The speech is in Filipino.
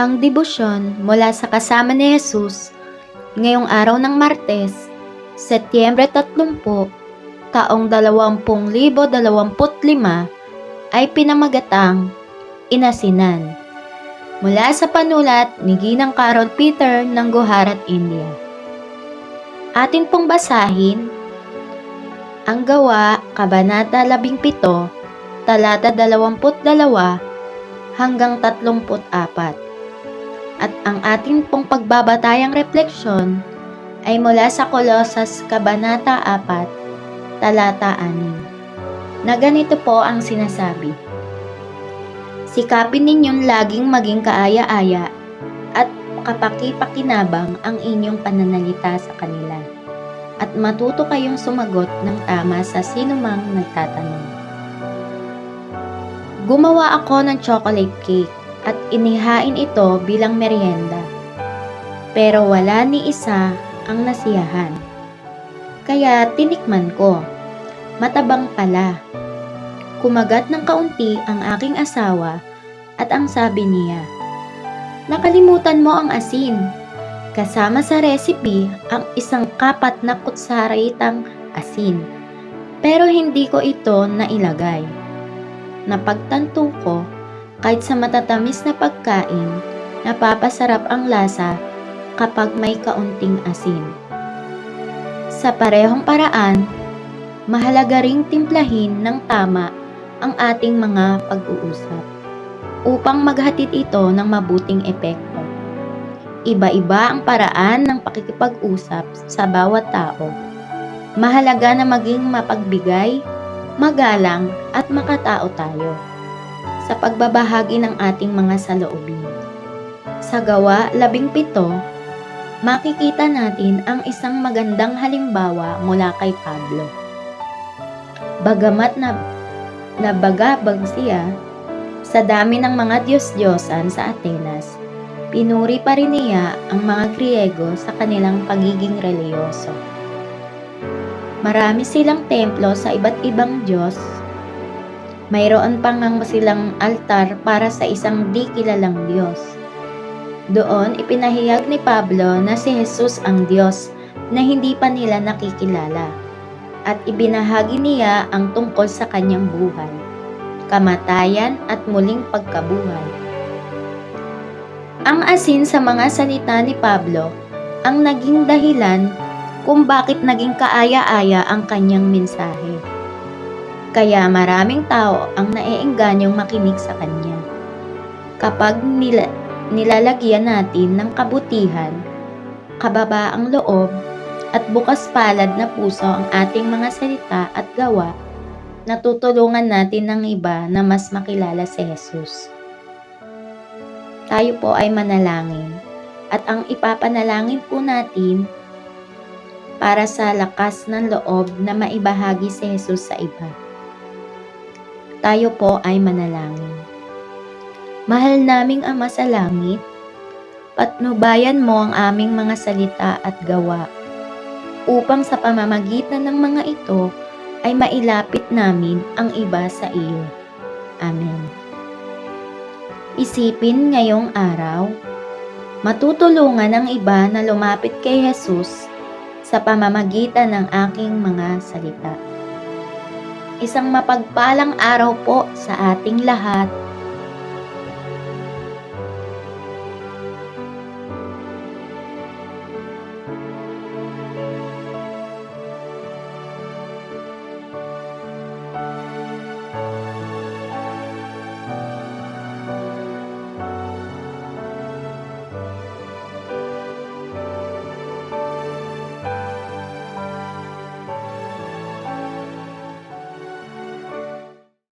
Ang debosyon mula sa kasama ni Jesus ngayong araw ng Martes, Setyembre 30, taong 2025 ay pinamagatang Inasinan mula sa panulat ni Ginang Carol Peter ng Gujarat, India. Atin pong basahin ang Gawa, Kabanata 17, talata 22 hanggang 34. At ang atin pong pagbabatayang refleksyon ay mula sa Kolosas Kabanata 4, talata 6, na ganito po ang sinasabi: Sikapin ninyong laging maging kaaya-aya at kapaki-pakinabang ang inyong pananalita sa kanila, at matuto kayong sumagot ng tama sa sinumang nagtatanong. Gumawa ako ng chocolate cake at inihain ito bilang merienda. Pero wala ni isa ang nasiyahan. Kaya tinikman ko. Matabang pala. Kumagat ng kaunti ang aking asawa at ang sabi niya, "Nakalimutan mo ang asin." Kasama sa recipe ang isang kapat na kutsaritang asin. Pero hindi ko ito nailagay. Napagtanto ko, kahit sa matatamis na pagkain, napapasarap ang lasa kapag may kaunting asin. Sa parehong paraan, mahalaga ring timplahin ng tama ang ating mga pag-uusap upang maghatid ito ng mabuting epekto. Iba-iba ang paraan ng pakikipag-usap sa bawat tao. Mahalaga na maging mapagbigay, magalang at makatao tayo sa pagbabahagi ng ating mga saloobin. Sa Gawa 17, makikita natin ang isang magandang halimbawa mula kay Pablo. Bagamat nabagabag siya sa dami ng mga Diyos-Diyosan sa Atenas, pinuri pa rin niya ang mga Griego sa kanilang pagiging reliyoso. Marami silang templo sa iba't ibang Diyos. Mayroon pa nga silang altar para sa isang di kilalang Diyos. Doon ipinahayag ni Pablo na si Jesus ang Diyos na hindi pa nila nakikilala, at ibinahagi niya ang tungkol sa kanyang buhay, kamatayan at muling pagkabuhay. Ang asin sa mga salita ni Pablo ang naging dahilan kung bakit naging kaaya-aya ang kanyang mensahe. Kaya maraming tao ang naeenganyong makinig sa kanya. Kapag nilalagyan natin ng kabutihan, kababaang loob, at bukas palad na puso ang ating mga salita at gawa, natutulungan natin ng iba na mas makilala si Jesus. Tayo po ay manalangin, at ang ipapanalangin po natin para sa lakas ng loob na maibahagi si Jesus sa iba. Tayo po ay manalangin. Mahal naming Ama sa langit, patnubayan mo ang aming mga salita at gawa, upang sa pamamagitan ng mga ito ay mailapit namin ang iba sa iyo. Amen. Isipin ngayong araw, matutulungan ang iba na lumapit kay Jesus sa pamamagitan ng aking mga salita. Isang mapagpalang araw po sa ating lahat.